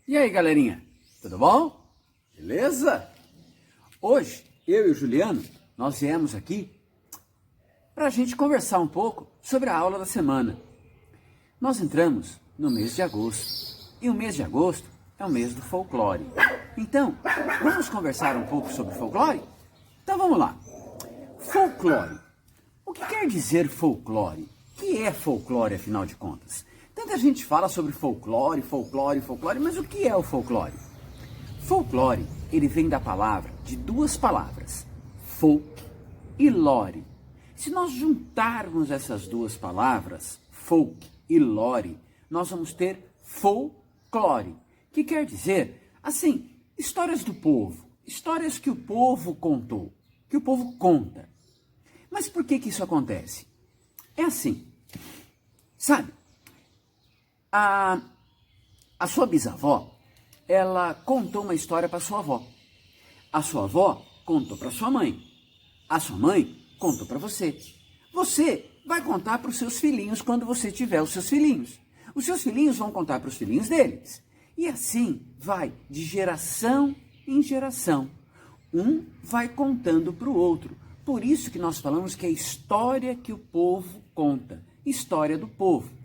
E aí, galerinha, tudo bom? Beleza? Hoje, eu e o Juliano, nós viemos aqui para a gente conversar um pouco sobre a aula da semana. Nós entramos no mês de agosto, e o mês de agosto é o mês do folclore. Então, vamos conversar um pouco sobre folclore? Então vamos lá. Folclore. O que quer dizer folclore? O que é folclore, afinal de contas? Tanta gente fala sobre folclore, mas o que é o folclore? Folclore, ele vem de duas palavras, folk e lore. Se nós juntarmos essas duas palavras, folk e lore, nós vamos ter folclore, que quer dizer, assim, histórias do povo, histórias que o povo contou, que o povo conta. Mas por que isso acontece? É assim, sabe? A sua bisavó, ela contou uma história para sua avó. A sua avó contou para sua mãe. A sua mãe contou para você. Você vai contar para os seus filhinhos quando você tiver os seus filhinhos. Os seus filhinhos vão contar para os filhinhos deles. E assim vai de geração em geração. Um vai contando para o outro. Por isso que nós falamos que é a história que o povo conta. História do povo.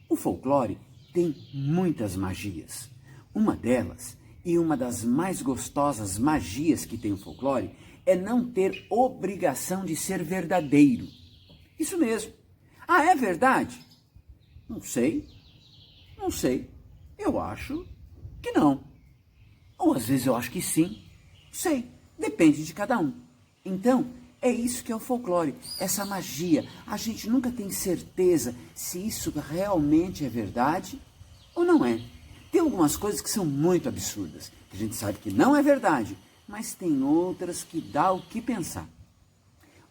O folclore tem muitas magias. Uma delas, e uma das mais gostosas magias que tem o folclore, é não ter obrigação de ser verdadeiro. Isso mesmo. Ah, é verdade? Não sei. Não sei. Eu acho que não. Ou às vezes eu acho que sim. Sei. Depende de cada um. Então, é isso que é o folclore, essa magia. A gente nunca tem certeza se isso realmente é verdade ou não é. Tem algumas coisas que são muito absurdas, que a gente sabe que não é verdade, mas tem outras que dá o que pensar.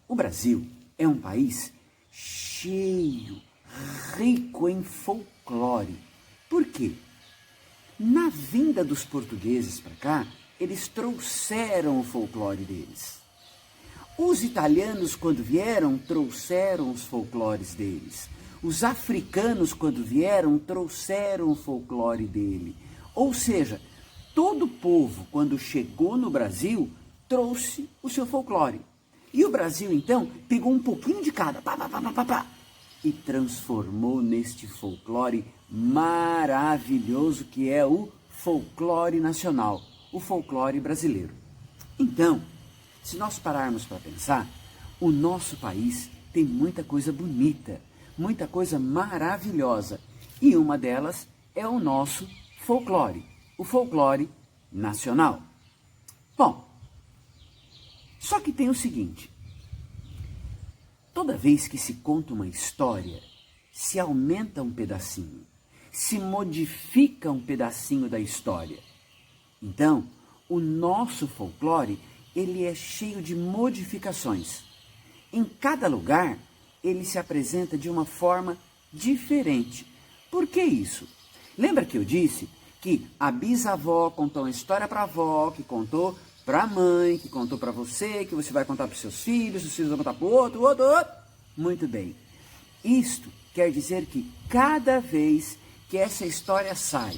O Brasil é um país cheio, rico em folclore. Por quê? Na vinda dos portugueses para cá, eles trouxeram o folclore deles. Os italianos, quando vieram, trouxeram os folclores deles. Os africanos, quando vieram, trouxeram o folclore dele. Ou seja, todo povo, quando chegou no Brasil, trouxe o seu folclore. E o Brasil, então, pegou um pouquinho de cada, e transformou neste folclore maravilhoso que é o folclore nacional, o folclore brasileiro. Então, se nós pararmos para pensar, o nosso país tem muita coisa bonita, muita coisa maravilhosa. E uma delas é o nosso folclore, o folclore nacional. Bom, só que tem o seguinte, toda vez que se conta uma história, se aumenta um pedacinho, se modifica um pedacinho da história. Então, o nosso folclore ele é cheio de modificações. Em cada lugar, ele se apresenta de uma forma diferente. Por que isso? Lembra que eu disse que a bisavó contou uma história para a avó, que contou para a mãe, que contou para você, que você vai contar para os seus filhos, os filhos vão contar para o outro. Muito bem. Isto quer dizer que cada vez que essa história sai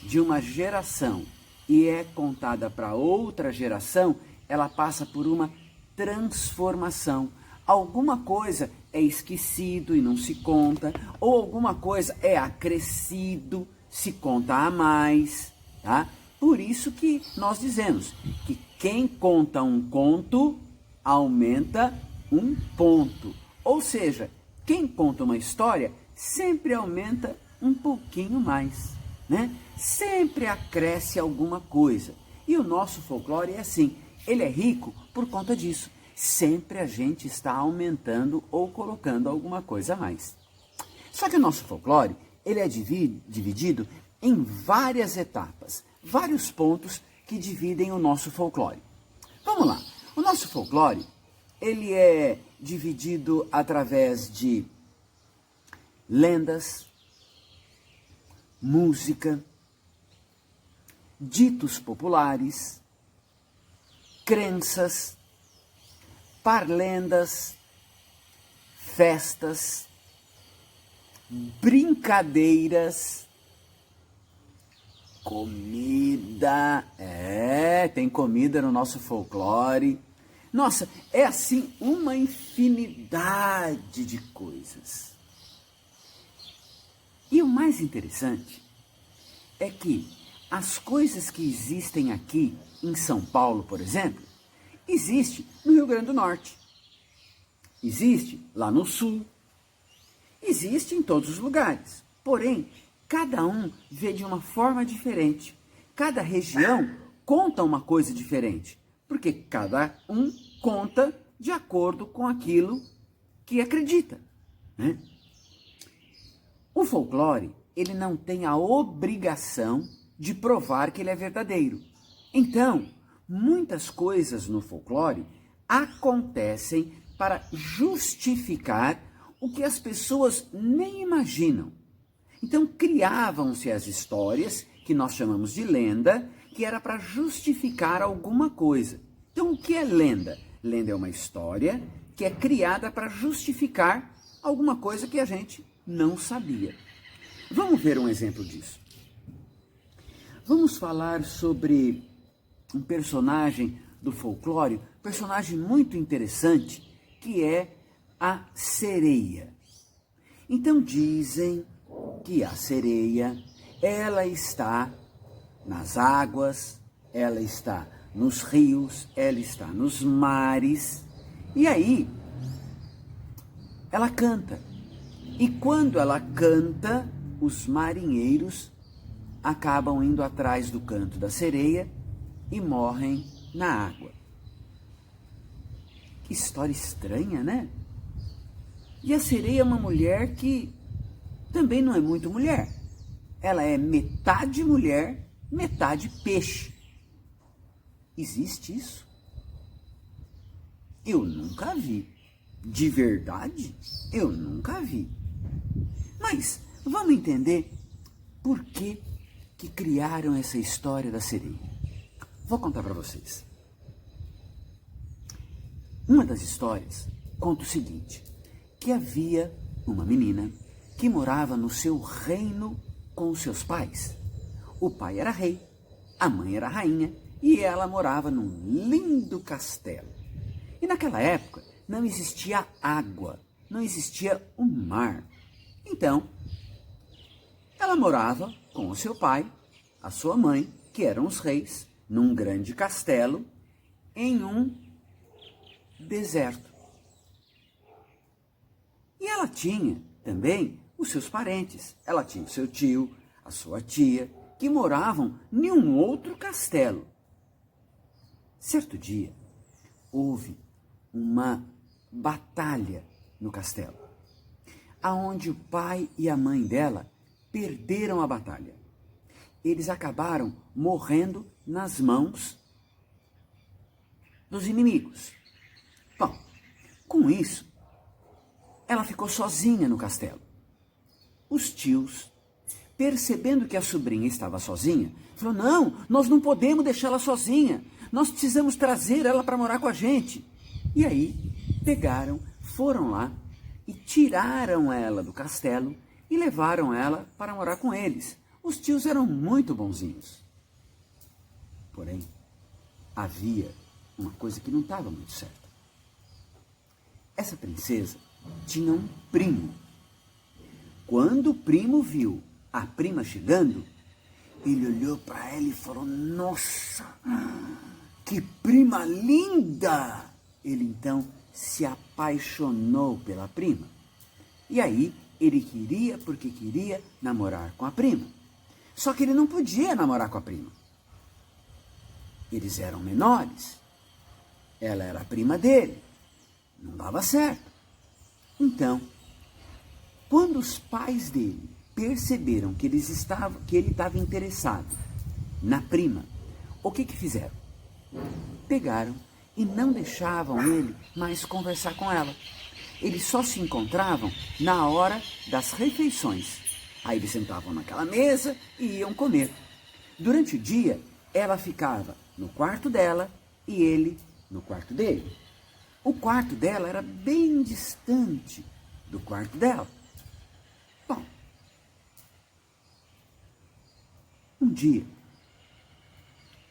de uma geração e é contada para outra geração, ela passa por uma transformação. Alguma coisa é esquecido e não se conta, ou alguma coisa é acrescido, se conta a mais, tá? Por isso que nós dizemos que quem conta um conto, aumenta um ponto. Ou seja, quem conta uma história, sempre aumenta um pouquinho mais, né? Sempre acresce alguma coisa. E o nosso folclore é assim. Ele é rico por conta disso. Sempre a gente está aumentando ou colocando alguma coisa a mais. Só que o nosso folclore, ele é dividido em várias etapas, vários pontos que dividem o nosso folclore. Vamos lá. O nosso folclore, ele é dividido através de lendas, música, ditos populares, crenças, parlendas, festas, brincadeiras, Comida, tem comida no nosso folclore. Nossa, é assim uma infinidade de coisas. E o mais interessante é que as coisas que existem aqui em São Paulo, por exemplo, existe no Rio Grande do Norte, existe lá no Sul, existe em todos os lugares. Porém, cada um vê de uma forma diferente. Cada região conta uma coisa diferente, porque cada um conta de acordo com aquilo que acredita, né? O folclore, ele não tem a obrigação de provar que ele é verdadeiro. Então, muitas coisas no folclore acontecem para justificar o que as pessoas nem imaginam. Então, criavam-se as histórias, que nós chamamos de lenda, que era para justificar alguma coisa. Então, o que é lenda? Lenda é uma história que é criada para justificar alguma coisa que a gente não sabia. Vamos ver um exemplo disso. Vamos falar sobre um personagem do folclore, personagem muito interessante, que é a sereia. Então dizem que a sereia, ela está nas águas, ela está nos rios, ela está nos mares, e aí ela canta. E quando ela canta, os marinheiros acabam indo atrás do canto da sereia e morrem na água. Que história estranha, né? E a sereia é uma mulher que também não é muito mulher. Ela é metade mulher, metade peixe. Existe isso? Eu nunca vi. De verdade, eu nunca vi. Mas vamos entender por que criaram essa história da sereia. Vou contar para vocês. Uma das histórias conta o seguinte, que havia uma menina que morava no seu reino com os seus pais. O pai era rei, a mãe era rainha e ela morava num lindo castelo. E naquela época não existia água, não existia o mar. Então, ela morava com o seu pai, a sua mãe, que eram os reis, num grande castelo, em um deserto. E ela tinha também os seus parentes. Ela tinha o seu tio, a sua tia, que moravam em um outro castelo. Certo dia, houve uma batalha no castelo, aonde o pai e a mãe dela perderam a batalha. Eles acabaram morrendo nas mãos dos inimigos. Bom, com isso, ela ficou sozinha no castelo. Os tios, percebendo que a sobrinha estava sozinha, falaram, não, nós não podemos deixá-la sozinha, nós precisamos trazer ela para morar com a gente. E aí, pegaram, foram lá e tiraram ela do castelo e levaram ela para morar com eles. Os tios eram muito bonzinhos. Porém, havia uma coisa que não estava muito certa. Essa princesa tinha um primo. Quando o primo viu a prima chegando, ele olhou para ela e falou, nossa, que prima linda! Ele então se apaixonou pela prima. E aí ele queria namorar com a prima. Só que ele não podia namorar com a prima. Eles eram menores. Ela era a prima dele. Não dava certo. Então, quando os pais dele perceberam que ele estava interessado na prima, o que fizeram? Pegaram e não deixavam ele mais conversar com ela. Eles só se encontravam na hora das refeições. Aí eles sentavam naquela mesa e iam comer. Durante o dia, ela ficava no quarto dela e ele no quarto dele. O quarto dela era bem distante do quarto dela. Bom, um dia,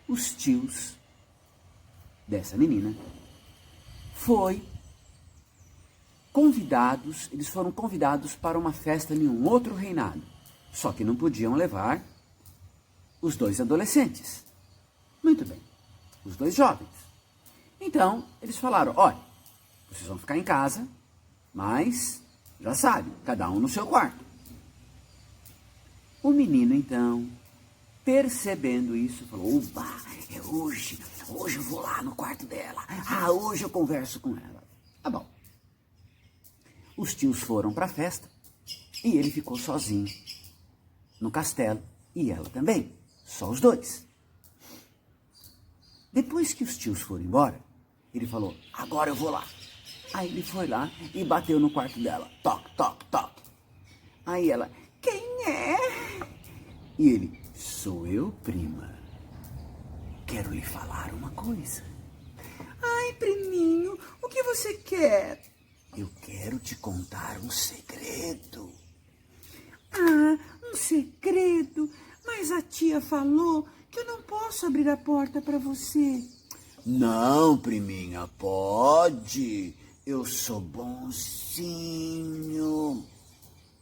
os tios dessa menina eles foram convidados para uma festa em um outro reinado, só que não podiam levar os dois adolescentes. Muito bem, os dois jovens. Então, eles falaram, olha, vocês vão ficar em casa, mas, já sabe, cada um no seu quarto. O menino, então, percebendo isso, falou, oba, é hoje eu vou lá no quarto dela, hoje eu converso com ela. Tá bom. Os tios foram para a festa e ele ficou sozinho no castelo e ela também, só os dois. Depois que os tios foram embora, ele falou, agora eu vou lá. Aí ele foi lá e bateu no quarto dela, toque, toque, toque. Aí ela, quem é? E ele, sou eu, prima. Quero lhe falar uma coisa. Ai, priminho, o que você quer? Eu quero te contar um segredo. Ah, um segredo? Mas a tia falou que eu não posso abrir a porta para você. Não, priminha, pode. Eu sou bonzinho.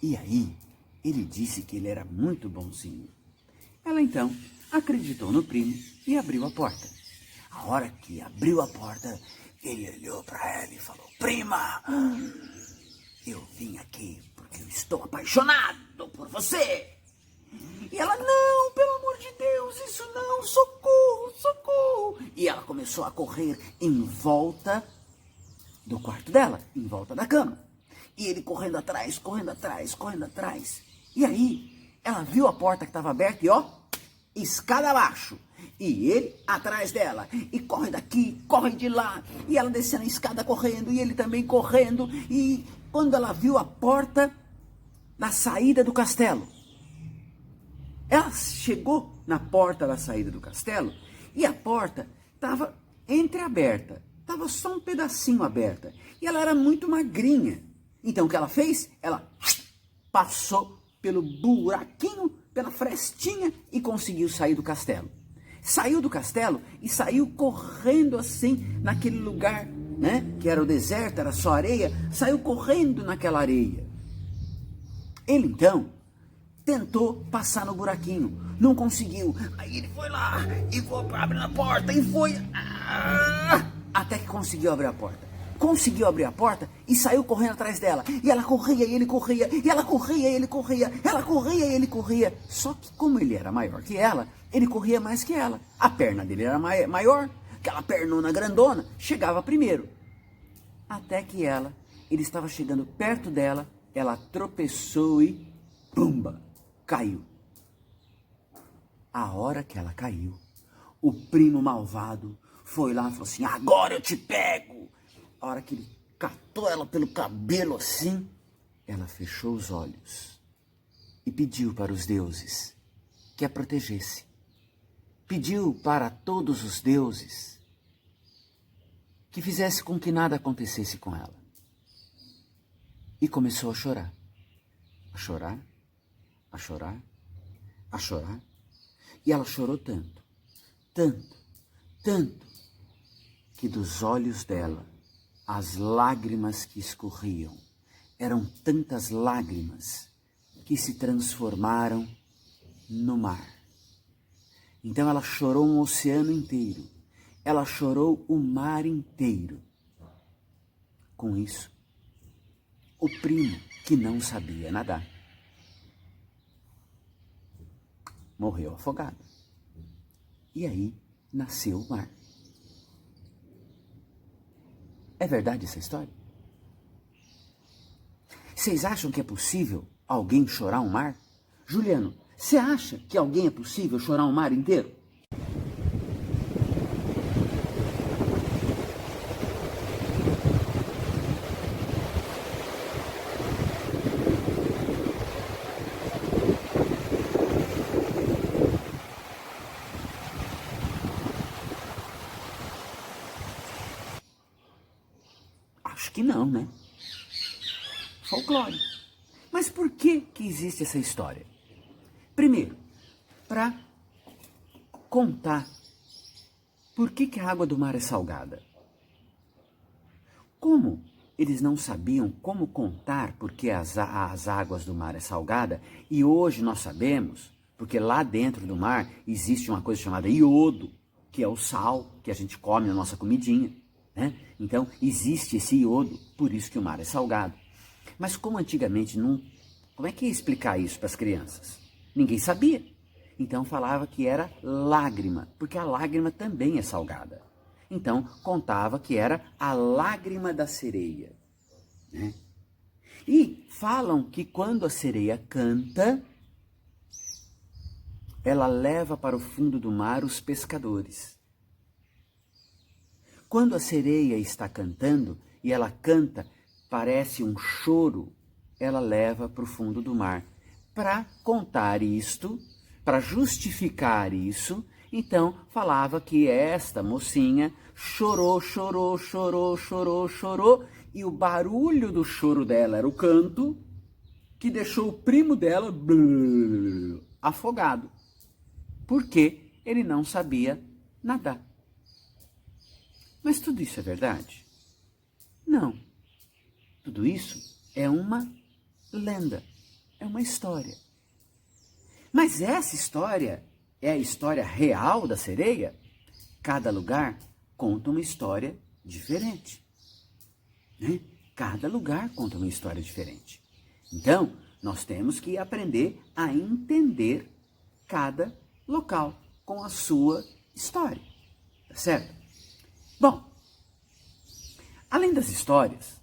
E aí, ele disse que ele era muito bonzinho. Ela então acreditou no primo e abriu a porta. A hora que abriu a porta, ele olhou para ela e falou, prima, eu vim aqui porque eu estou apaixonado por você. E ela, não, pelo amor de Deus, isso não, socorro, socorro. E ela começou a correr em volta do quarto dela, em volta da cama. E ele correndo atrás, correndo atrás, correndo atrás. E aí, ela viu a porta que estava aberta e escada abaixo. E ele atrás dela. E corre daqui, corre de lá. E ela descendo a escada correndo, e ele também correndo. E quando ela viu a porta da saída do castelo, ela chegou na porta da saída do castelo e a porta estava entreaberta. Estava só um pedacinho aberta. E ela era muito magrinha. Então o que ela fez? Ela passou pelo buraquinho, pela frestinha e conseguiu sair do castelo. Saiu do castelo e saiu correndo assim naquele lugar, né? Que era o deserto, era só areia. Saiu correndo naquela areia. Ele então tentou passar no buraquinho, não conseguiu. Aí ele foi lá e foi abrir a porta e foi até que conseguiu abrir a porta. Conseguiu abrir a porta e saiu correndo atrás dela. E ela corria e ele corria, e ela corria e ele corria, ela corria e ele corria. Só que como ele era maior que ela, ele corria mais que ela. A perna dele era maior, aquela pernona grandona, chegava primeiro. Até que ele estava chegando perto dela, ela tropeçou e pumba, caiu. A hora que ela caiu, o primo malvado foi lá e falou assim, agora eu te pego. A hora que ele catou ela pelo cabelo assim, ela fechou os olhos e pediu para os deuses que a protegesse. Pediu para todos os deuses que fizesse com que nada acontecesse com ela. E começou a chorar. A chorar, a chorar, a chorar. E ela chorou tanto, tanto, tanto, que dos olhos dela, as lágrimas que escorriam eram tantas lágrimas que se transformaram no mar. Então ela chorou um oceano inteiro, ela chorou o mar inteiro. Com isso, o primo, que não sabia nadar, morreu afogado. E aí nasceu o mar. É verdade essa história? Vocês acham que é possível alguém chorar um mar? Juliano, você acha que alguém é possível chorar um mar inteiro? Acho que não, né? Folclore. Mas por que existe essa história? Primeiro, para contar Por que a água do mar é salgada? Como eles não sabiam como contar porque as águas do mar é salgada, e hoje nós sabemos, porque lá dentro do mar existe uma coisa chamada iodo, que é o sal que a gente come na nossa comidinha, né? Então existe esse iodo, por isso que o mar é salgado. Mas como antigamente não... Como é que ia explicar isso para as crianças? Ninguém sabia. Então falava que era lágrima, porque a lágrima também é salgada. Então contava que era a lágrima da sereia, né? E falam que quando a sereia canta, ela leva para o fundo do mar os pescadores. Quando a sereia está cantando, e ela canta, parece um choro, ela leva para o fundo do mar. Para contar isto, para justificar isso, então falava que esta mocinha chorou, chorou, chorou, chorou, chorou, e o barulho do choro dela era o canto, que deixou o primo dela afogado, porque ele não sabia nadar. Mas tudo isso é verdade? Não. Tudo isso é uma lenda, é uma história. Mas essa história é a história real da sereia? Cada lugar conta uma história diferente, né? Cada lugar conta uma história diferente. Então, nós temos que aprender a entender cada local com a sua história, tá certo? Bom, além das histórias,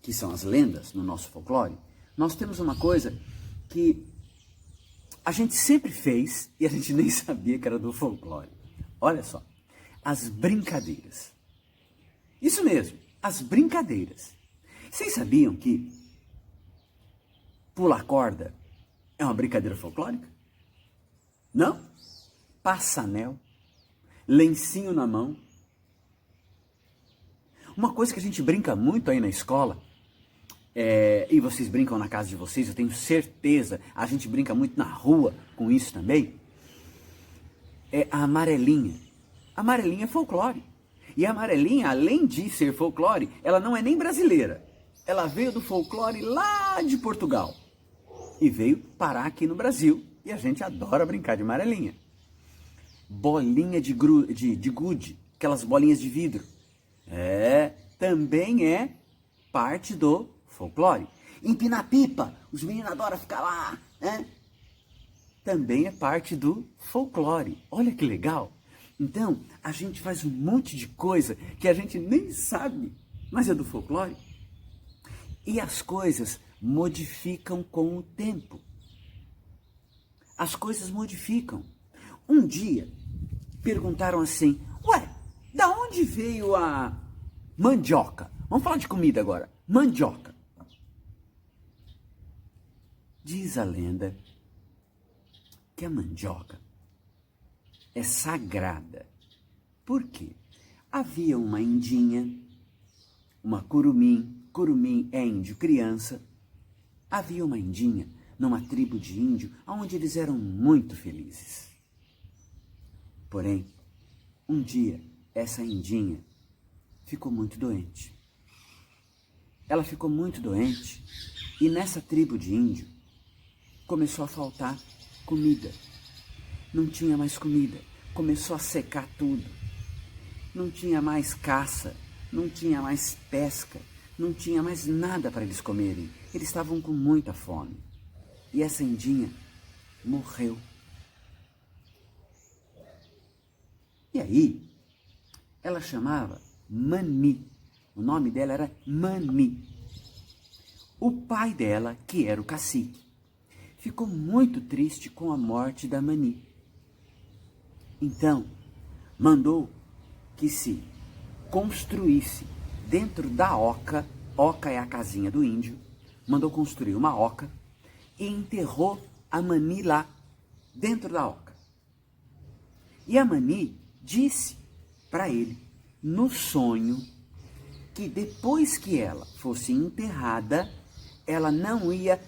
que são as lendas no nosso folclore, nós temos uma coisa que a gente sempre fez e a gente nem sabia que era do folclore. Olha só, as brincadeiras. Isso mesmo, as brincadeiras. Vocês sabiam que pular corda é uma brincadeira folclórica? Não? Passanel, lencinho na mão. Uma coisa que a gente brinca muito aí na escola, e vocês brincam na casa de vocês, eu tenho certeza, a gente brinca muito na rua com isso também, é a amarelinha. A amarelinha é folclore. E a amarelinha, além de ser folclore, ela não é nem brasileira. Ela veio do folclore lá de Portugal e veio parar aqui no Brasil, e a gente adora brincar de amarelinha. Bolinha de gude, aquelas bolinhas de vidro, também é parte do folclore. Empinar pipa, os meninos adoram ficar lá, né? Também é parte do folclore. Olha que legal. Então, a gente faz um monte de coisa que a gente nem sabe, mas é do folclore. E as coisas modificam com o tempo. As coisas modificam. Um dia, perguntaram assim, ué, da onde veio a mandioca? Vamos falar de comida agora. Mandioca. Diz a lenda que a mandioca é sagrada. Por quê? Havia uma indinha, uma curumim é índio criança. Havia uma indinha numa tribo de índio onde eles eram muito felizes. Porém, um dia, essa indinha ficou muito doente. Ela ficou muito doente e nessa tribo de índio começou a faltar comida. Não tinha mais comida, começou a secar tudo. Não tinha mais caça, não tinha mais pesca, não tinha mais nada para eles comerem. Eles estavam com muita fome. E essa indinha morreu. E aí, ela chamava Mani. O nome dela era Mani. O pai dela, que era o cacique, ficou muito triste com a morte da Mani. Então, mandou que se construísse dentro da oca é a casinha do índio, mandou construir uma oca e enterrou a Mani lá, dentro da oca. E a Mani disse para ele, no sonho, que depois que ela fosse enterrada, ela não ia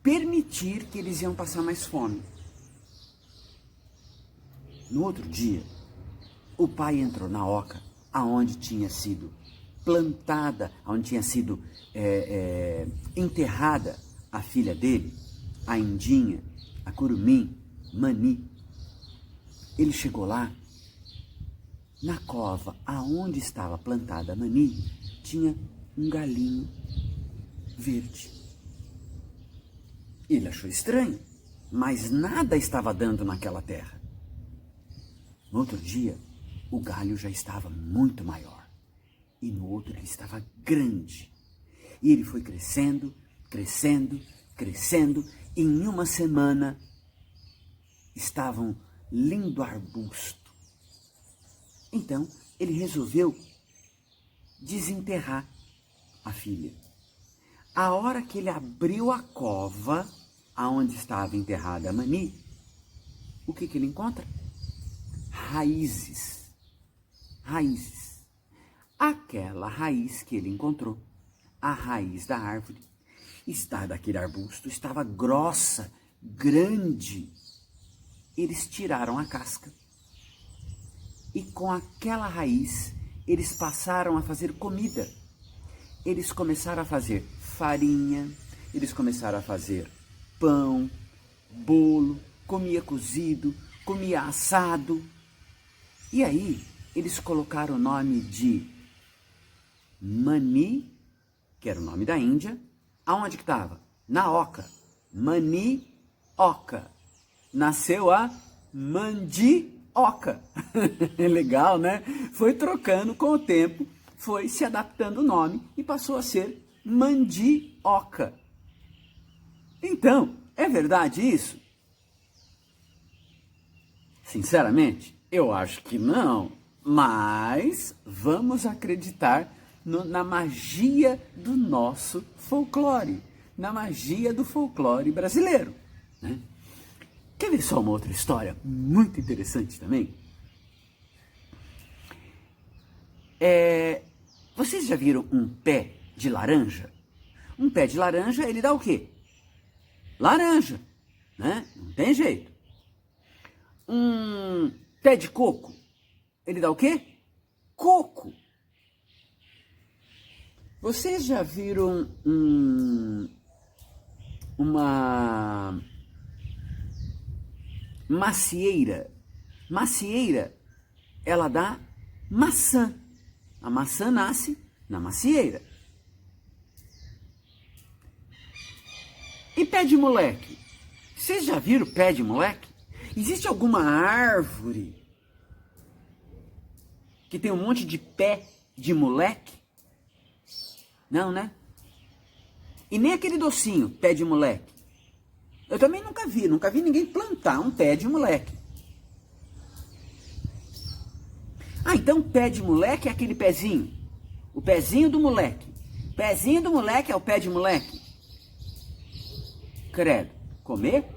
permitir que eles iam passar mais fome. No outro dia, o pai entrou na oca, aonde tinha sido plantada, aonde tinha sido enterrada a filha dele, a Indinha, a Curumim, Mani. Ele chegou lá, na cova aonde estava plantada a Mani, tinha um galinho verde. Ele achou estranho, mas nada estava dando naquela terra. No outro dia, o galho já estava muito maior. E no outro ele estava grande. E ele foi crescendo, crescendo, crescendo. E em uma semana, estava um lindo arbusto. Então, ele resolveu desenterrar a filha. A hora que ele abriu a cova, aonde estava enterrada a Mani, o que ele encontra? Raízes. Raízes. Aquela raiz que ele encontrou, a raiz da árvore, daquele arbusto, estava grossa, grande. Eles tiraram a casca. E com aquela raiz, eles passaram a fazer comida. Eles começaram a fazer farinha, eles começaram a fazer pão, bolo, comia cozido, comia assado. E aí, eles colocaram o nome de Mani, que era o nome da Índia. Aonde que estava? Na oca. Mani-oca. Nasceu a mandioca. Legal, né? Foi trocando com o tempo, foi se adaptando o nome e passou a ser mandioca. Então, é verdade isso? Sinceramente, eu acho que não, mas vamos acreditar na magia do nosso folclore, na magia do folclore brasileiro, né? Quer ver só uma outra história muito interessante também? Vocês já viram um pé de laranja? Um pé de laranja, ele dá o quê? Laranja, né? Não tem jeito. Um pé de coco, ele dá o quê? Coco. Vocês já viram uma macieira? Macieira, ela dá maçã. A maçã nasce na macieira. E pé de moleque? Vocês já viram pé de moleque? Existe alguma árvore que tem um monte de pé de moleque? Não, né? E nem aquele docinho, pé de moleque. Eu também nunca vi ninguém plantar um pé de moleque. Ah, então pé de moleque é aquele pezinho. O pezinho do moleque. Pezinho do moleque é o pé de moleque. Credo. Comer?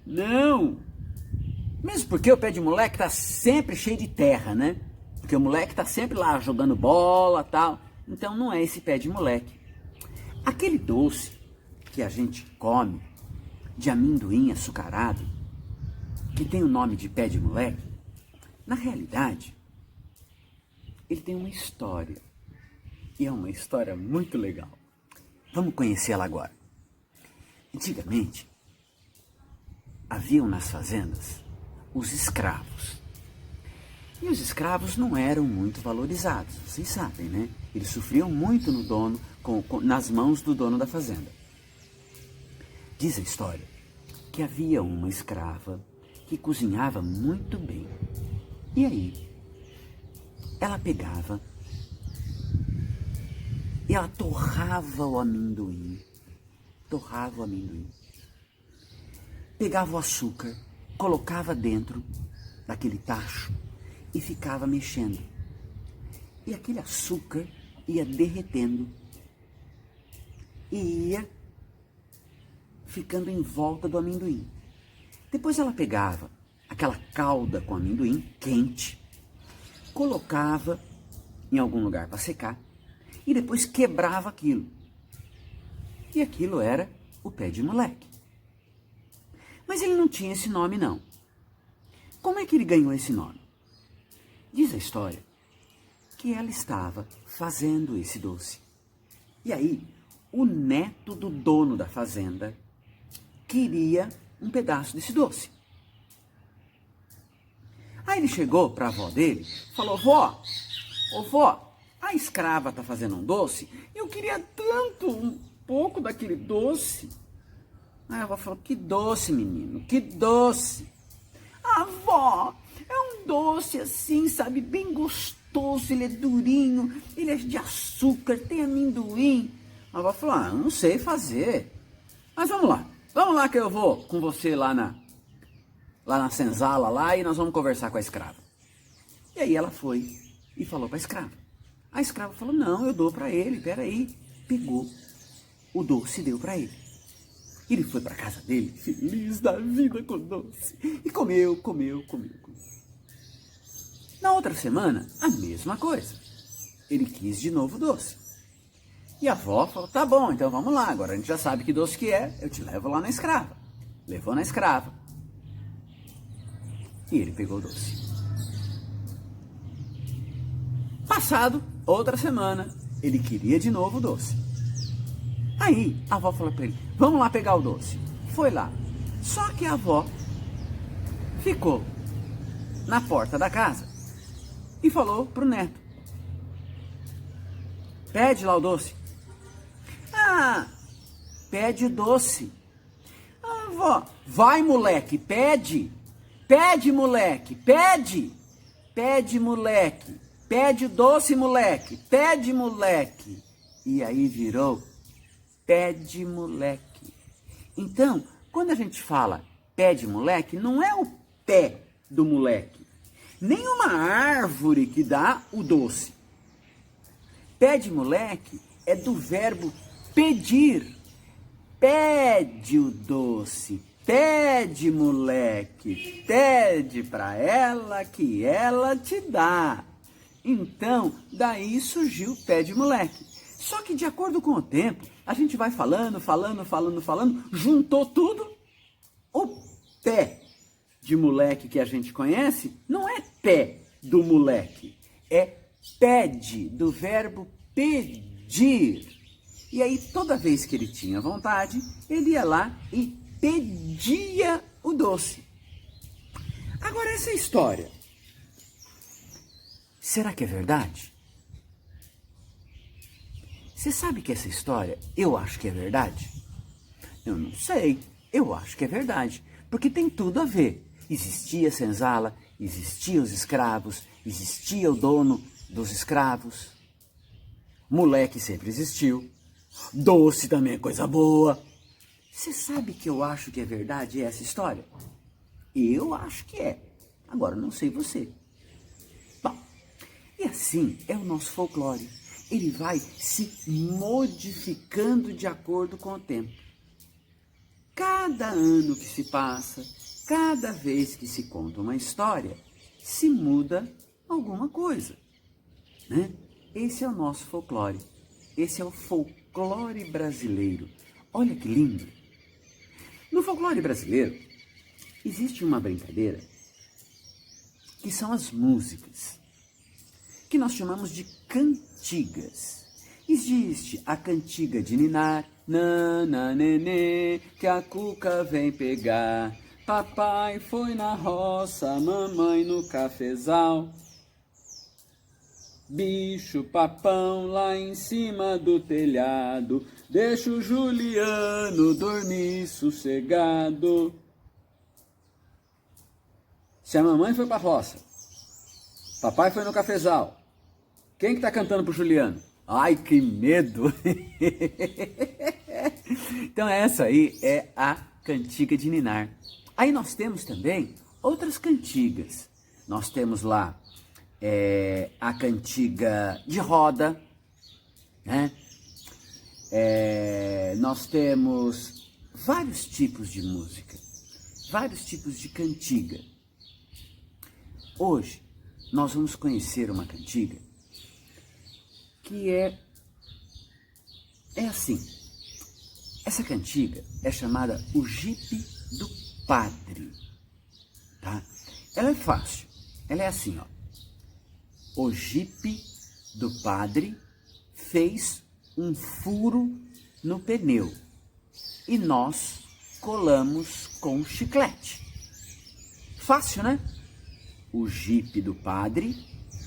Não. Mesmo porque o pé de moleque tá sempre cheio de terra, né? Porque o moleque tá sempre lá jogando bola e tal. Então não é esse pé de moleque. Aquele doce que a gente come, de amendoim açucarado, que tem o nome de pé de moleque, na realidade, ele tem uma história. E é uma história muito legal. Vamos conhecê-la agora. Antigamente, haviam nas fazendas os escravos. E os escravos não eram muito valorizados, vocês sabem, né? Eles sofriam muito no dono, nas mãos do dono da fazenda. Diz a história que havia uma escrava que cozinhava muito bem. E aí, ela pegava e ela torrava o amendoim. Pegava o açúcar, colocava dentro daquele tacho e ficava mexendo. E aquele açúcar ia derretendo e ia ficando em volta do amendoim. Depois ela pegava aquela calda com amendoim quente, colocava em algum lugar para secar e depois quebrava aquilo. E aquilo era o pé de moleque. Mas ele não tinha esse nome, não. Como é que ele ganhou esse nome? Diz a história que ela estava fazendo esse doce. E aí, o neto do dono da fazenda queria um pedaço desse doce. Aí ele chegou para a avó dele e falou: vó, ô vó, a escrava está fazendo um doce e eu queria tanto um pouco daquele doce. Aí a avó falou: que doce, menino, que doce. Ah, vó, é um doce assim, sabe, bem gostoso, ele é durinho, ele é de açúcar, tem amendoim. A avó falou: ah, eu não sei fazer. Mas vamos lá que eu vou com você lá na senzala lá e nós vamos conversar com a escrava. E aí ela foi e falou para a escrava. A escrava falou: não, eu dou para ele, peraí. Pegou o doce e deu para ele. Ele foi para casa dele, feliz da vida com o doce. E comeu. Na outra semana, a mesma coisa. Ele quis de novo o doce. E a avó falou: tá bom, então vamos lá, agora a gente já sabe que doce que é, eu te levo lá na escrava. Levou na escrava. E ele pegou o doce. Passado, outra semana, ele queria de novo o doce. Aí a avó falou para ele: vamos lá pegar o doce. Foi lá. Só que a avó ficou na porta da casa e falou pro neto: pede lá o doce. Ah, pede o doce. Ah, avó, vai moleque, pede. Pede moleque, pede. Pede moleque, pede o doce moleque, pede moleque. E aí virou pede moleque. Então, quando a gente fala pé de moleque, não é o pé do moleque, nem uma árvore que dá o doce. Pé de moleque é do verbo pedir. Pede o doce, pede moleque, pede para ela que ela te dá. Então, daí surgiu pé de moleque. Só que de acordo com o tempo, a gente vai falando, juntou tudo. O pé de moleque que a gente conhece não é pé do moleque, é pede, do verbo pedir. E aí toda vez que ele tinha vontade, ele ia lá e pedia o doce. Agora essa história, será que é verdade? Você sabe que essa história, eu acho que é verdade? Eu não sei, eu acho que é verdade, porque tem tudo a ver. Existia senzala, existiam os escravos, existia o dono dos escravos. Moleque sempre existiu. Doce também é coisa boa. Você sabe que eu acho que é verdade essa história? Eu acho que é. Agora, não sei você. Bom, e assim é o nosso folclore. Ele vai se modificando de acordo com o tempo. Cada ano que se passa, cada vez que se conta uma história, se muda alguma coisa, né? Esse é o nosso folclore. Esse é o folclore brasileiro. Olha que lindo. No folclore brasileiro, existe uma brincadeira que são as músicas, que nós chamamos de cantigas. Existe a cantiga de ninar, nana, nenê, que a cuca vem pegar. Papai foi na roça, mamãe no cafezal. Bicho papão lá em cima do telhado, deixa o Juliano dormir sossegado. Se a mamãe foi pra roça, papai foi no cafezal, quem que tá cantando pro Juliano? Ai, que medo! Então essa aí é a cantiga de ninar. Aí nós temos também outras cantigas. Nós temos lá a cantiga de roda, né? Nós temos vários tipos de música, vários tipos de cantiga. Hoje nós vamos conhecer uma cantiga que é assim. Essa cantiga é chamada o Jipe do Padre, tá? Ela é fácil, ela é assim, ó. O jipe do padre fez um furo no pneu e nós colamos com chiclete. Fácil, né? O jipe do padre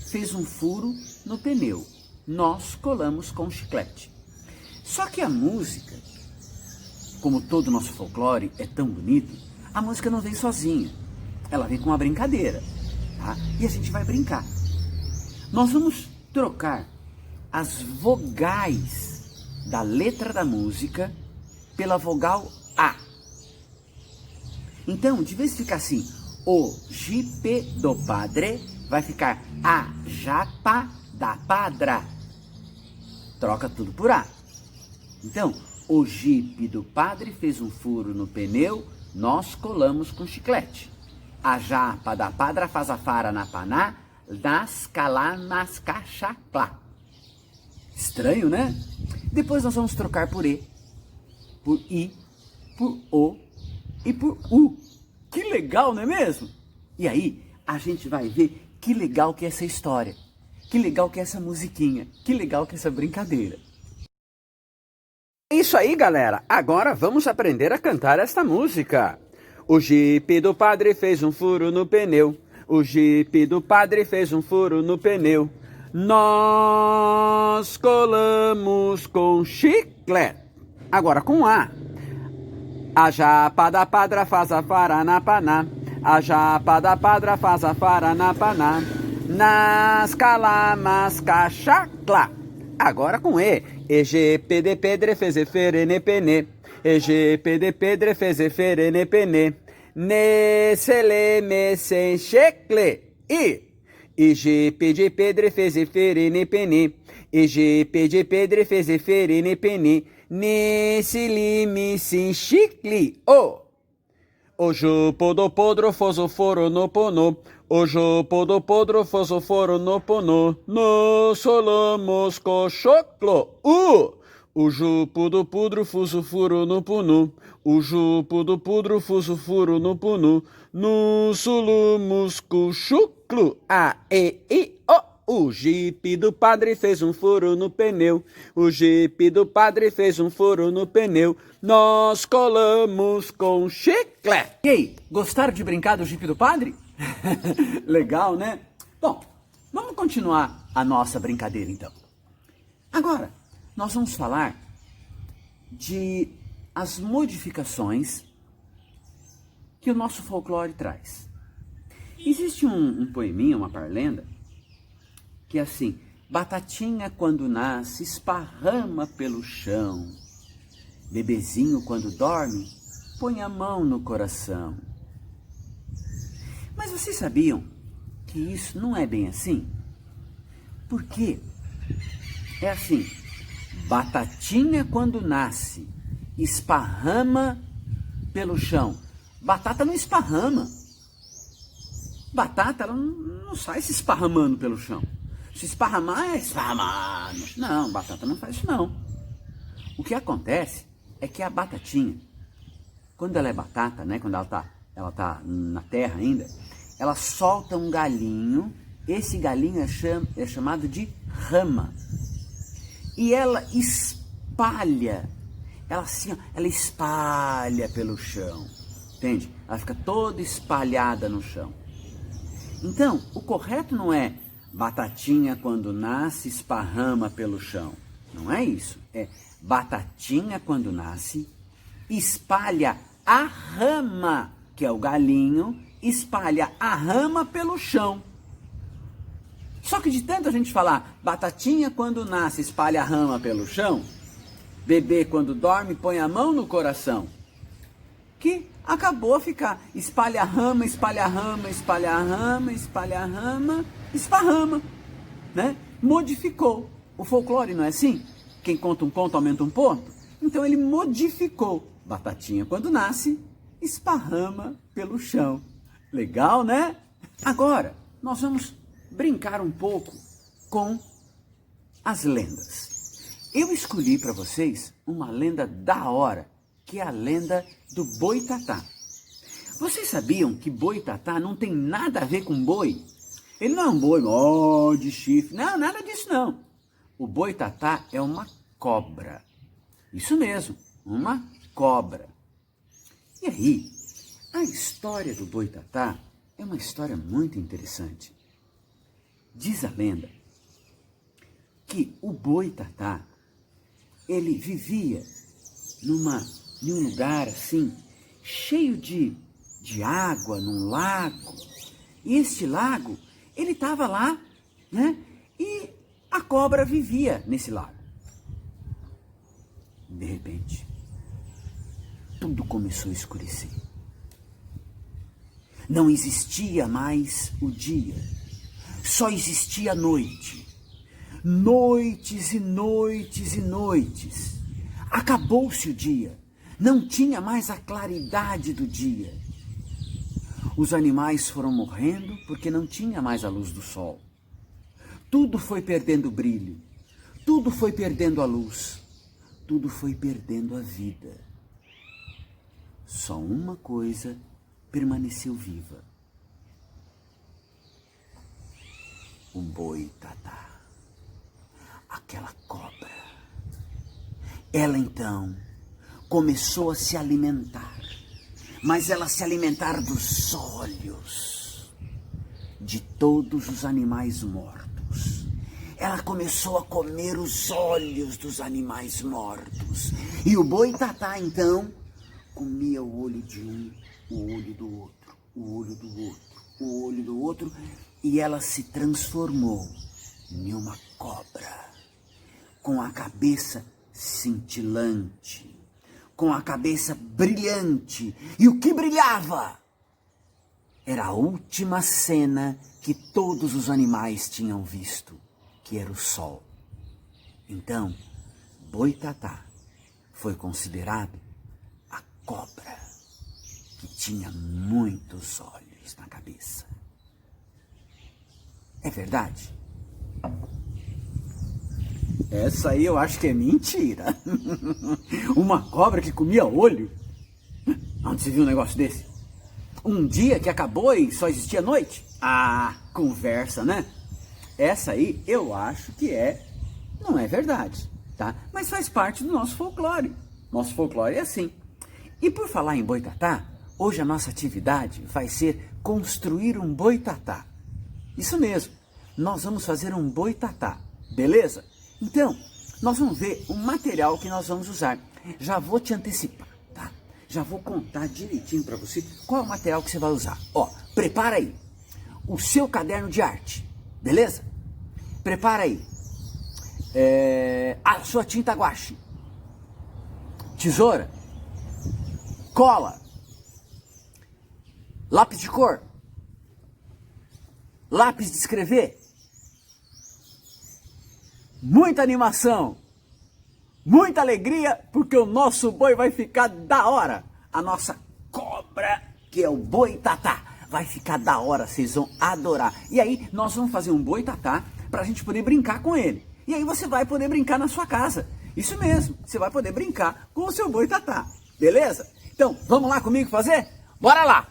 fez um furo no pneu. Nós colamos com chiclete. Só que a música, como todo o nosso folclore é tão bonito, a música não vem sozinha. Ela vem com uma brincadeira, tá? E a gente vai brincar. Nós vamos trocar as vogais da letra da música pela vogal A. Então, de vez de ficar assim, o jipe do padre, vai ficar a japa da padra. Troca tudo por A. Então, o jipe do padre fez um furo no pneu, nós colamos com chiclete. A japa da padra faz a fara na paná, nas calá, nas cachaclá. Estranho, né? Depois nós vamos trocar por E, por I, por O e por U. Que legal, não é mesmo? E aí, a gente vai ver que legal que é essa história. Que legal que é essa musiquinha. Que legal que é essa brincadeira. É isso aí, galera. Agora vamos aprender a cantar esta música. O jipe do padre fez um furo no pneu. O jipe do padre fez um furo no pneu. Nós colamos com chiclete. Agora com A. A japa da padra faz a fara na paná. A japa da padra faz a fara na paná. Nas calamas cachaclá. Agora com E. EGP de pedre fez efere pene. EGP de pedre fez efere pene. Nesele me sem checle. I. EGP de pedre fez efere pene. EGP de pedre fez efere pene. Nesse lime sem chicle, o jupo do podro faz o foro no pono, o jupo do podro faz o foro no pono, nós solamos com choclo, o jupo do podro faz o furo no pono, o jupo do podro faz o furo no pono, nós solamos com choclo, A, E, I, O. O jipe do padre fez um furo no pneu. O jipe do padre fez um furo no pneu. Nós colamos com chiclete. E aí, gostaram de brincar do jipe do padre? Legal, né? Bom, vamos continuar a nossa brincadeira então. Agora, nós vamos falar de as modificações que o nosso folclore traz. Existe um poeminha, uma parlenda, que é assim: batatinha quando nasce esparrama pelo chão, bebezinho quando dorme põe a mão no coração. Mas vocês sabiam que isso não é bem assim? Porque é assim: batatinha quando nasce esparrama pelo chão. Batata não esparrama. Batata ela não sai se esparramando pelo chão. Se esparramar é esparramar. Não, batata não faz isso não. O que acontece é que a batatinha, quando ela é batata, né, quando ela tá na terra ainda, ela solta um galinho. Esse galinho é chamado de rama. E ela espalha, ela espalha pelo chão, entende? Ela fica toda espalhada no chão. Então, o correto não é batatinha quando nasce esparrama pelo chão. Não é isso. É batatinha quando nasce espalha a rama, que é o galinho, espalha a rama pelo chão. Só que de tanto a gente falar batatinha quando nasce espalha a rama pelo chão, bebê quando dorme põe a mão no coração, que acabou a ficar espalha a rama, espalha a rama, espalha a rama, espalha a rama, esparrama, né? Modificou. O folclore não é assim? Quem conta um conto aumenta um ponto? Então ele modificou. Batatinha quando nasce, esparrama pelo chão. Legal, né? Agora, nós vamos brincar um pouco com as lendas. Eu escolhi para vocês uma lenda da hora, que é a lenda do Boitatá. Vocês sabiam que Boitatá não tem nada a ver com boi? Ele não é um boi ó, de chifre, não, nada disso não. O boitatá é uma cobra. Isso mesmo, uma cobra. E aí, a história do boitatá é uma história muito interessante. Diz a lenda que o boitatá, ele vivia em um lugar assim, cheio de água, num lago. E este lago, ele estava lá, né? E a cobra vivia nesse lago. De repente, tudo começou a escurecer. Não existia mais o dia, só existia a noite. Noites e noites e noites. Acabou-se o dia, não tinha mais a claridade do dia. Os animais foram morrendo porque não tinha mais a luz do sol. Tudo foi perdendo o brilho, tudo foi perdendo a luz, tudo foi perdendo a vida. Só uma coisa permaneceu viva: o boitatá, aquela cobra. Ela então começou a se alimentar, mas ela se alimentar dos olhos de todos os animais mortos. Ela começou a comer os olhos dos animais mortos. E o boitatá então comia o olho de um, o olho do outro, o olho do outro, o olho do outro, e ela se transformou em uma cobra, com a cabeça cintilante, com a cabeça brilhante. E o que brilhava era a última cena que todos os animais tinham visto, que era o sol. Então, boitatá foi considerado a cobra que tinha muitos olhos na cabeça. É verdade? Essa aí eu acho que é mentira. Uma cobra que comia olho? Onde se viu um negócio desse? Um dia que acabou e só existia noite? Ah, conversa, né? Essa aí eu acho que não é verdade, tá? Mas faz parte do nosso folclore. Nosso folclore é assim. E por falar em boitatá, hoje a nossa atividade vai ser construir um boitatá. Isso mesmo, nós vamos fazer um boitatá, beleza? Então, nós vamos ver o material que nós vamos usar. Já vou te antecipar, tá? Já vou contar direitinho para você qual é o material que você vai usar. Ó, prepara aí o seu caderno de arte, beleza? Prepara aí a sua tinta guache, tesoura, cola, lápis de cor, lápis de escrever, muita animação, muita alegria, porque o nosso boi vai ficar da hora. A nossa cobra, que é o boitatá, vai ficar da hora, vocês vão adorar. E aí nós vamos fazer um boitatá para a gente poder brincar com ele. E aí você vai poder brincar na sua casa. Isso mesmo, você vai poder brincar com o seu boitatá, beleza? Então, vamos lá comigo fazer? Bora lá!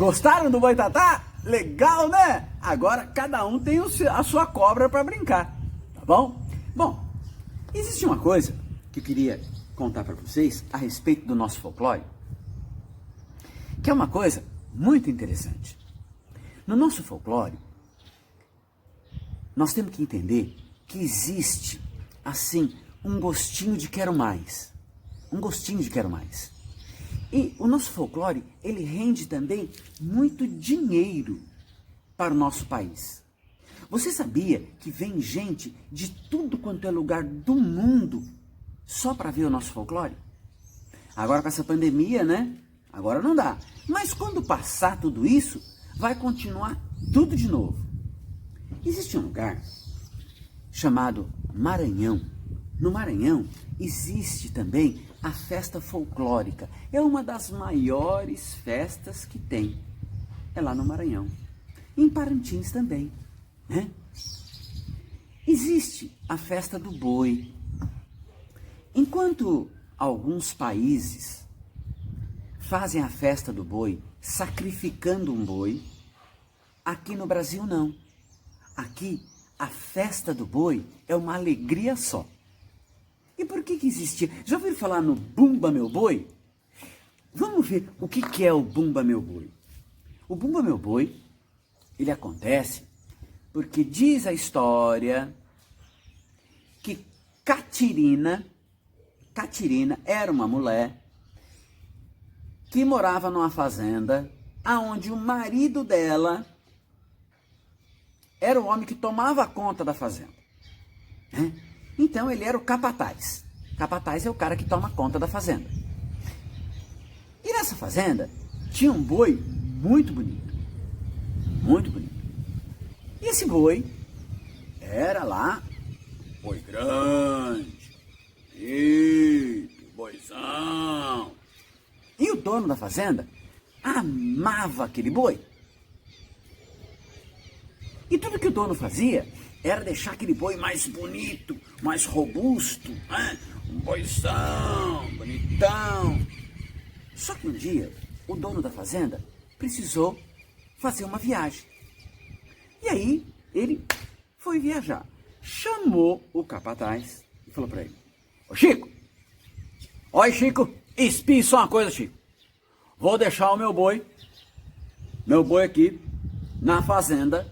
Gostaram do boitatá? Legal, né? Agora cada um tem a sua cobra para brincar, tá bom? Bom, existe uma coisa que eu queria contar para vocês a respeito do nosso folclore, que é uma coisa muito interessante. No nosso folclore, nós temos que entender que existe, assim, um gostinho de quero mais. Um gostinho de quero mais. E o nosso folclore, ele rende também muito dinheiro para o nosso país. Você sabia que vem gente de tudo quanto é lugar do mundo só para ver o nosso folclore? Agora com essa pandemia, né? Agora não dá. Mas quando passar tudo isso, vai continuar tudo de novo. Existe um lugar chamado Maranhão. No Maranhão existe também a festa folclórica. É uma das maiores festas que tem. É lá no Maranhão. Em Parintins também, né? Existe a festa do boi. Enquanto alguns países fazem a festa do boi sacrificando um boi, aqui no Brasil não. Aqui a festa do boi é uma alegria só. E por que existia? Já ouviram falar no Bumba Meu Boi? Vamos ver o que é o Bumba Meu Boi. O Bumba Meu Boi, ele acontece porque diz a história que Catirina era uma mulher que morava numa fazenda aonde o marido dela era o homem que tomava conta da fazenda, né? Então ele era o capataz. Capataz é o cara que toma conta da fazenda. E nessa fazenda tinha um boi muito bonito. Muito bonito. E esse boi era lá, boi grande, bonito, boizão. E o dono da fazenda amava aquele boi. E tudo que o dono fazia era deixar aquele boi mais bonito, mais robusto, né? Um boizão, bonitão. Só que um dia, o dono da fazenda precisou fazer uma viagem. E aí, ele foi viajar. Chamou o capataz e falou para ele: Ô Chico, oi Chico, espie só uma coisa, Chico. Vou deixar o meu boi aqui na fazenda.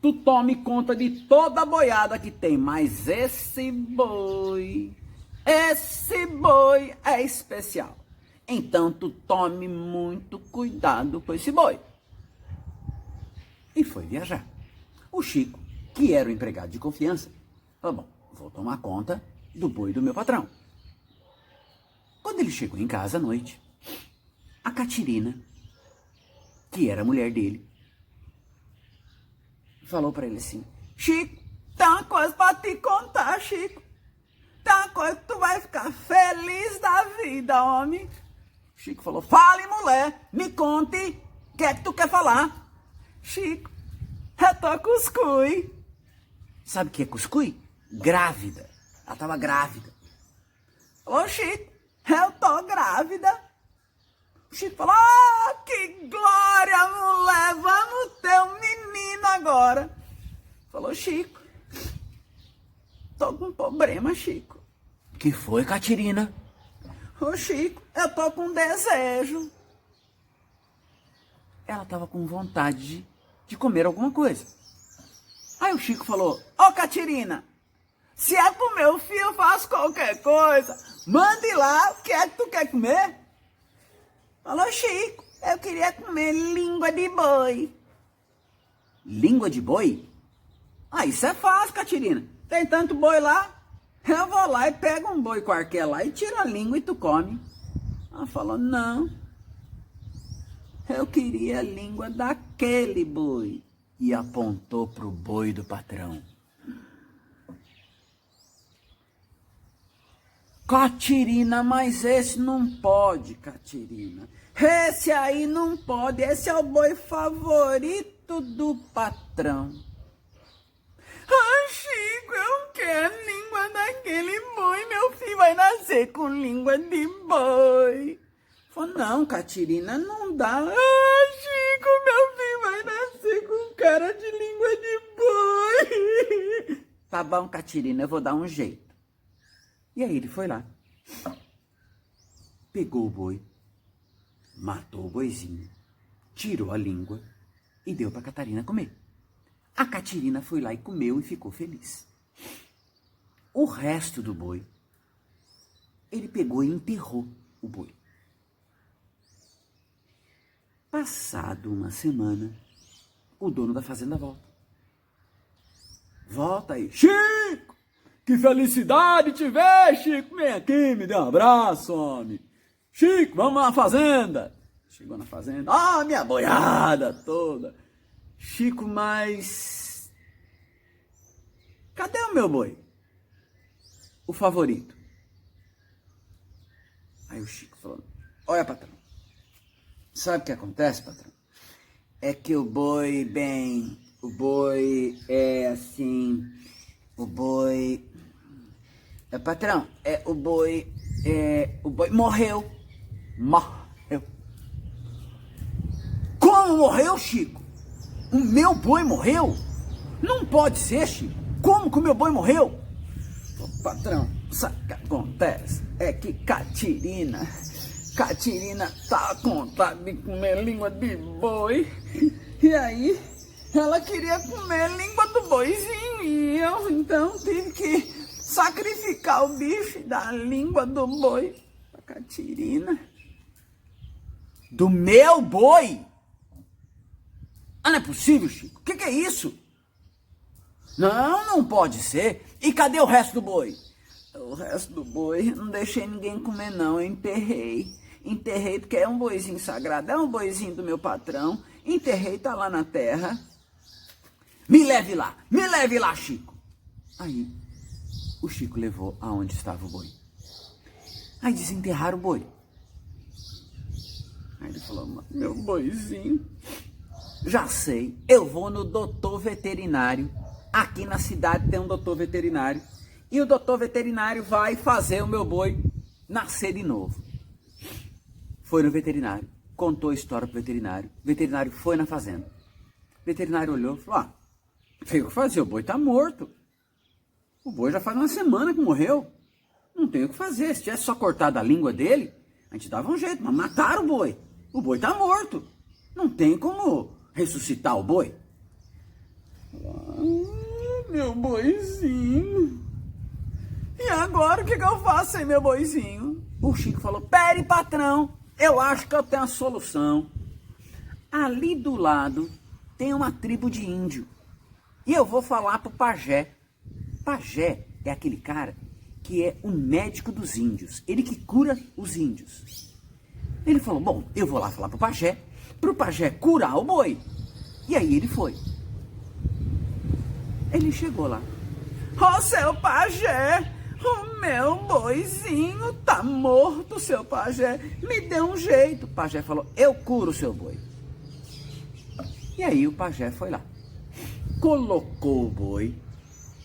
Tu tome conta de toda a boiada que tem, mas esse boi é especial. Então tu tome muito cuidado com esse boi. E foi viajar. O Chico, que era o empregado de confiança, falou: bom, vou tomar conta do boi do meu patrão. Quando ele chegou em casa à noite, a Catirina, que era a mulher dele, falou para ele assim: Chico, tem uma coisa para te contar, Chico. Tem uma coisa que tu vai ficar feliz da vida, homem. Chico falou: fale, mulher, me conte, o que é que tu quer falar? Chico, eu tô cuscuz. Sabe o que é cuscuz? Grávida. Ela estava grávida. Ô Chico, eu tô grávida. O Chico falou: que glória, mulher, vamos ter um menino agora. Falou: Chico, tô com um problema, Chico. Que foi, Catirina? Ô Chico, eu tô com desejo. Ela tava com vontade de comer alguma coisa. Aí o Chico falou: ô Catirina, se é pro meu filho, eu faço qualquer coisa. Mande lá, o que é que tu quer comer? Falou: Chico, eu queria comer língua de boi. Língua de boi? Ah, isso é fácil, Catirina. Tem tanto boi lá, eu vou lá e pego um boi qualquer lá e tiro a língua e tu come. Ela falou: não, eu queria a língua daquele boi. E apontou pro boi do patrão. Catirina, mas esse não pode, Catirina. Esse aí não pode, esse é o boi favorito do patrão. Ah, Chico, eu quero língua daquele boi, meu filho vai nascer com língua de boi. Falou: não, Catirina, não dá. Ah, Chico, cara de língua de boi. Tá bom, Catirina, eu vou dar um jeito. E aí ele foi lá, pegou o boi, matou o boizinho, tirou a língua e deu para Catarina comer. A Catirina foi lá e comeu e ficou feliz. O resto do boi, ele pegou e enterrou o boi. Passado uma semana, o dono da fazenda volta. Volta aí. Chico, que felicidade te ver, Chico. Vem aqui, me dê um abraço, homem. Chico, vamos na fazenda. Chegou na fazenda. Ah, minha boiada toda. Chico, mas... cadê o meu boi? O favorito. Aí o Chico falou, olha, patrão, sabe o que acontece, patrão? É que o boi é assim, patrão, o boi morreu. Morreu. Como morreu, Chico? O meu boi morreu? Não pode ser, Chico. Como que o meu boi morreu? Patrão, sabe o que acontece? É que Catirina tá com vontade de comer língua de boi. E aí, ela queria comer a língua do boizinho. E eu, então, tive que sacrificar o bicho e dar a língua do boi pra Catirina. Do meu boi? Ah, não é possível, Chico. O que é isso? Não pode ser. E cadê o resto do boi? O resto do boi, não deixei ninguém comer não, eu enterrei. Enterrei porque é um boizinho sagrado, é um boizinho do meu patrão. Enterrei, tá lá na terra. Me leve lá, Chico. Aí, o Chico levou aonde estava o boi. Aí desenterraram o boi. Aí ele falou, meu boizinho, já sei, eu vou no doutor veterinário. Aqui na cidade tem um doutor veterinário. E o doutor veterinário vai fazer o meu boi nascer de novo. Foi no veterinário, contou a história pro veterinário. O veterinário foi na fazenda. O veterinário olhou e falou, tem o que fazer, o boi tá morto. O boi já faz uma semana que morreu. Não tem o que fazer, se tivesse só cortado a língua dele, a gente dava um jeito, mas mataram o boi. O boi tá morto. Não tem como ressuscitar o boi. Meu boizinho. E agora o que eu faço sem meu boizinho? O Chico falou, pere, patrão, eu acho que eu tenho a solução. Ali do lado tem uma tribo de índio. E eu vou falar pro pajé. Pajé é aquele cara que é o médico dos índios. Ele que cura os índios. Ele falou, bom, eu vou lá falar pro pajé curar o boi. E aí ele foi. Ele chegou lá. Ô, seu pajé, o meu boizinho tá morto, seu pajé. Me dê um jeito. O pajé falou, eu curo o seu boi. E aí o pajé foi lá. Colocou o boi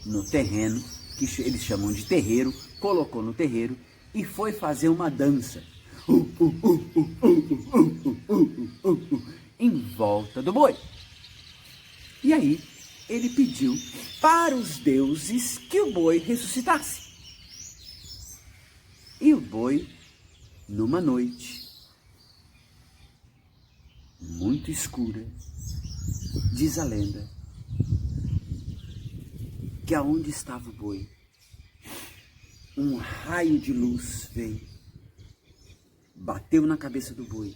no terreno, que eles chamam de terreiro, colocou no terreiro e foi fazer uma dança. Em volta do boi. E aí ele pediu para os deuses que o boi ressuscitasse. E o boi, numa noite muito escura, diz a lenda, que aonde estava o boi, um raio de luz veio, bateu na cabeça do boi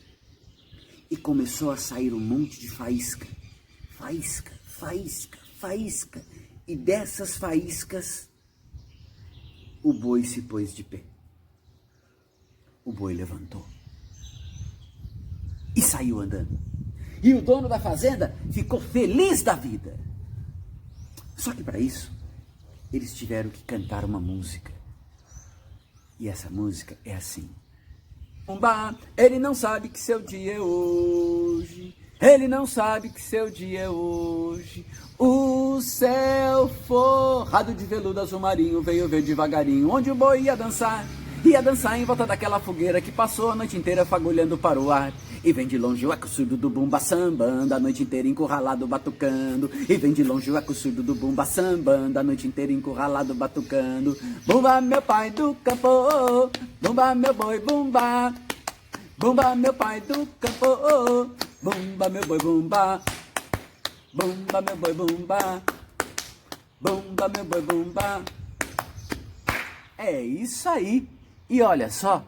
e começou a sair um monte de faísca. Faísca, faísca, faísca. E dessas faíscas, o boi se pôs de pé. O boi levantou e saiu andando. E o dono da fazenda ficou feliz da vida. Só que para isso, eles tiveram que cantar uma música. E essa música é assim. Ele não sabe que seu dia é hoje. Ele não sabe que seu dia é hoje. O céu forrado de veludo azul marinho veio ver devagarinho onde o boi ia dançar em volta daquela fogueira que passou a noite inteira fagulhando para o ar. E vem de longe o eco surdo do bumba sambando, a noite inteira encurralado batucando. E vem de longe o eco surdo do bumba sambando, a noite inteira encurralado batucando. Bumba, meu pai do campo, bumba, meu boi, bumba. Bumba, meu pai do campo, bumba, meu boi, bumba. Bumba, meu boi, bumba. Bumba, meu boi, bumba. É isso aí. E olha só,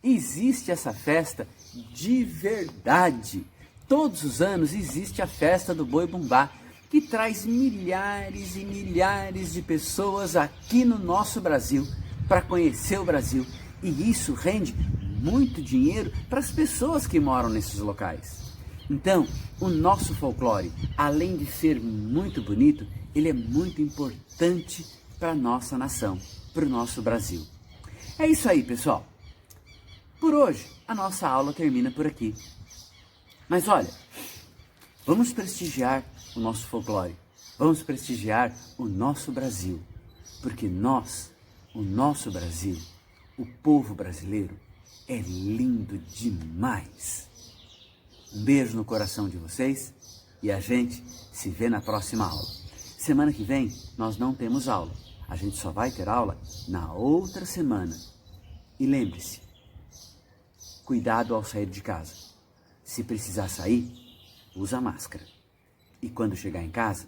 existe essa festa de verdade. Todos os anos existe a festa do Boi Bumbá, que traz milhares e milhares de pessoas aqui no nosso Brasil para conhecer o Brasil. E isso rende muito dinheiro para as pessoas que moram nesses locais. Então, o nosso folclore, além de ser muito bonito, ele é muito importante para a nossa nação, para o nosso Brasil. É isso aí, pessoal. Por hoje, a nossa aula termina por aqui. Mas olha, vamos prestigiar o nosso folclore, vamos prestigiar o nosso Brasil, porque nós, o nosso Brasil, o povo brasileiro, é lindo demais. Um beijo no coração de vocês e a gente se vê na próxima aula. Semana que vem nós não temos aula, a gente só vai ter aula na outra semana. E lembre-se, cuidado ao sair de casa. Se precisar sair, usa máscara. E quando chegar em casa,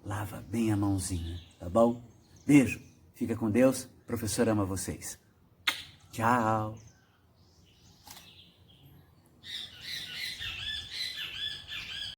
lava bem a mãozinha, tá bom? Beijo, fica com Deus, o professor ama vocês. Tchau!